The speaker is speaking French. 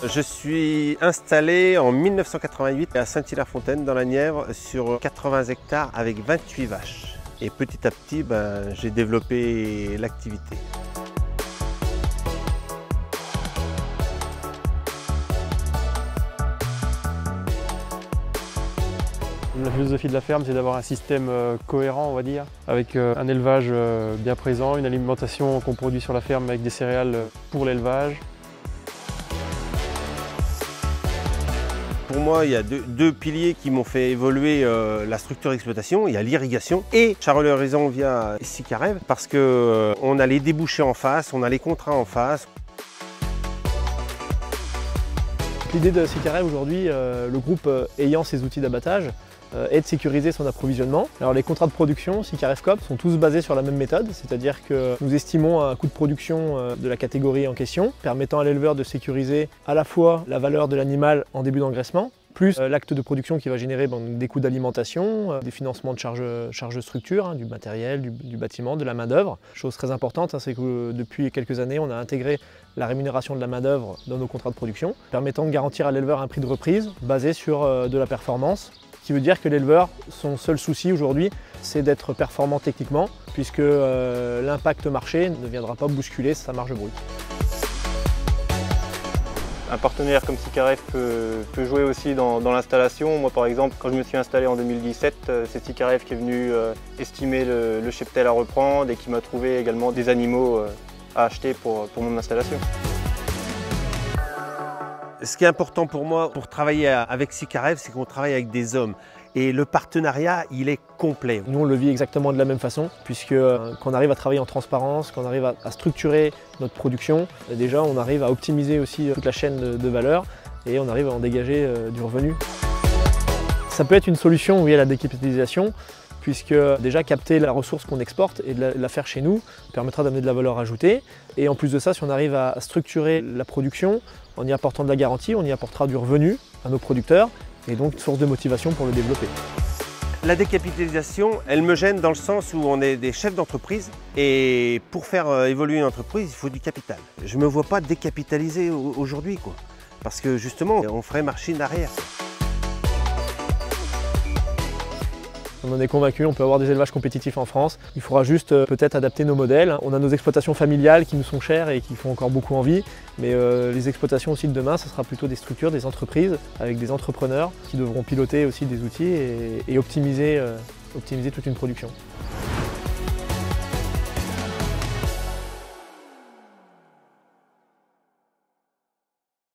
Je suis installé en 1988 à Saint-Hilaire-Fontaine dans la Nièvre sur 80 hectares avec 28 vaches. Et petit à petit, j'ai développé l'activité. La philosophie de la ferme, c'est d'avoir un système cohérent, on va dire, avec un élevage bien présent, une alimentation qu'on produit sur la ferme avec des céréales pour l'élevage. Pour moi, il y a deux piliers qui m'ont fait évoluer la structure d'exploitation. Il y a l'irrigation et Charolais-Horizon via Sicarev parce qu'on a les débouchés en face, on a les contrats en face. L'idée de Sicarev aujourd'hui, le groupe ayant ses outils d'abattage, est de sécuriser son approvisionnement. Alors les contrats de production Sicarev Coop sont tous basés sur la même méthode, c'est-à-dire que nous estimons un coût de production de la catégorie en question, permettant à l'éleveur de sécuriser à la fois la valeur de l'animal en début d'engraissement, plus l'acte de production qui va générer des coûts d'alimentation, des financements de charges de structure, du matériel, du bâtiment, de la main-d'œuvre. Chose très importante, c'est que depuis quelques années, on a intégré la rémunération de la main-d'œuvre dans nos contrats de production, permettant de garantir à l'éleveur un prix de reprise basé sur de la performance. Ce qui veut dire que l'éleveur, son seul souci aujourd'hui, c'est d'être performant techniquement, puisque l'impact marché ne viendra pas bousculer sa marge brute. Un partenaire comme Sicarev peut jouer aussi dans l'installation. Moi par exemple, quand je me suis installé en 2017, c'est Sicarev qui est venu estimer le cheptel à reprendre et qui m'a trouvé également des animaux à acheter pour mon installation. Ce qui est important pour moi, pour travailler avec Sicarev, c'est qu'on travaille avec des hommes. Et le partenariat, il est complet. Nous, on le vit exactement de la même façon, puisque quand on arrive à travailler en transparence, quand on arrive à structurer notre production, déjà on arrive à optimiser aussi toute la chaîne de valeur et on arrive à en dégager du revenu. Ça peut être une solution, oui, à la décapitalisation, puisque déjà capter la ressource qu'on exporte et de la faire chez nous permettra d'amener de la valeur ajoutée. Et en plus de ça, si on arrive à structurer la production, en y apportant de la garantie, on y apportera du revenu à nos producteurs et donc une source de motivation pour le développer. La décapitalisation, elle me gêne dans le sens où on est des chefs d'entreprise et pour faire évoluer une entreprise, il faut du capital. Je ne me vois pas décapitaliser aujourd'hui, parce que justement, on ferait machine arrière. On en est convaincu, on peut avoir des élevages compétitifs en France. Il faudra juste peut-être adapter nos modèles. On a nos exploitations familiales qui nous sont chères et qui font encore beaucoup envie. Mais les exploitations aussi de demain, ce sera plutôt des structures, des entreprises avec des entrepreneurs qui devront piloter aussi des outils et optimiser toute une production.